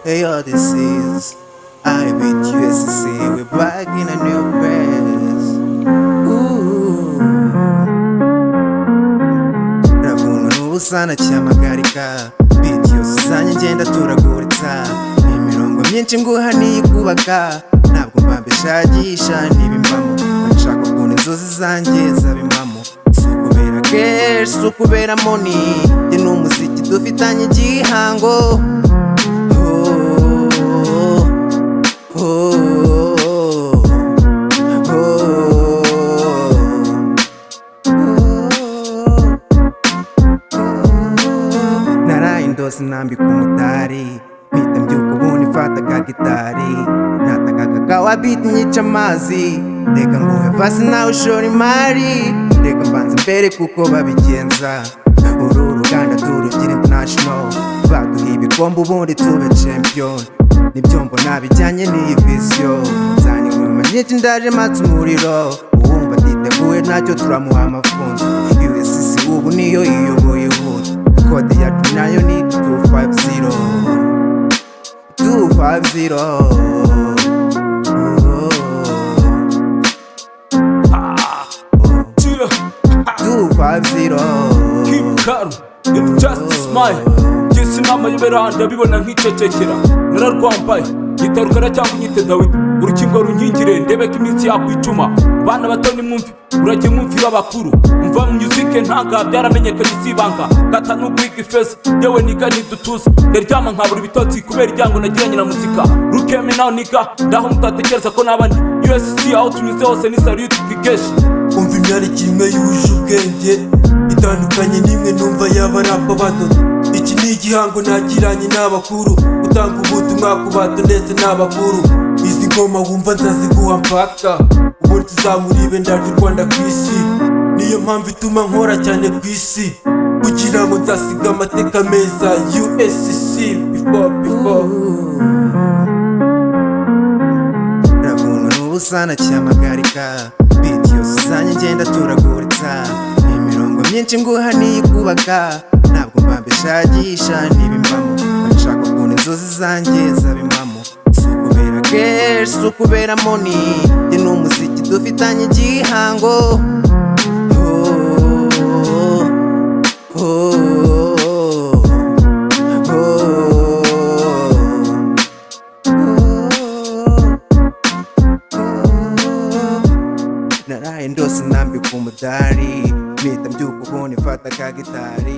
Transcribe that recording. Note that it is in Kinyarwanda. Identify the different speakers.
Speaker 1: Hey, all this is I beat USC. We're back in a new place. Ravunwa n'ubusana cyamagarika beat yose uzanye ngenda turaguritsa imirongo myinshi nguha niyikubaka ntabwo mbambeshagisha n'ibimbamo nshaka ukuntu inzozi zanjye zabimbamo si ukubera cash si ukubera money njye n'umuziki dufitanye igihango. Naraindose nambika umudari mpita mbyuka ubundi mfata akagitari natakaga kawa beat nyica amazi reka nguhe vasi nawe ushora imari reka mbanza mbere kuko babigenza uru ruganda turugira international baduha ibikombe ubundi tube champion nibyo mbona bijyanye n'iyi vision nzanye inyuma nyinshi ndaje matse umuriro uwumva atiteguye ntacyo turamuha amafunzo USC ubu niyo iyoboye ihuta kode yacu nayo ni 250
Speaker 2: Keep calm, it's just a smile. Jesi n'amayobera ndabibona nk'icecekera nararwambaye gitarukana cyangwa unyite Dawidi urukingo runkingire ndebe ko iminsi yakwicuma bana bato nimwumve urajye mwumvira abakuru umva mu music ntanga byaramenyekanye isibanga gata n'ugwiga ifeza yewe niga ntidutuza ndaryama nkabura ibitotsi kubera ijyango nagiranye na muzika rukeme nawe niga ndaho mutatekereza ko n'abandi USC aho tunyuze hose ni salute twigeshe
Speaker 3: umva imyandikire imwe yuje ubwenge itandukanye n'imwe numva y'abarapa bato iki ni igihango nagiranye n'abakuru utanga ubutumwa ku bato ndetse n'abakuru izi ngoma wumva nzaziguha mpaka ubundi tuzamuribe ndaje u Rwanda ku isi niyo mpamvu ituma nkora cyane ku isi kugira ngo nzasiga amateka meza USC before
Speaker 1: Ravunwa n'ubusana cyamagarika beat yose uzanye ngenda turaguritsa imirongo myinshi nguha niyikubaka ntabwo mbambeshagisha n'ibimbamo nshaka ukuntu inzozi zanjye zabimbamo si ukubera cash si ukubera money njye n'umuziki dufitanye igihango. Naraye ndose nambika umudari mpita mbyuka ubundi mfata akagitari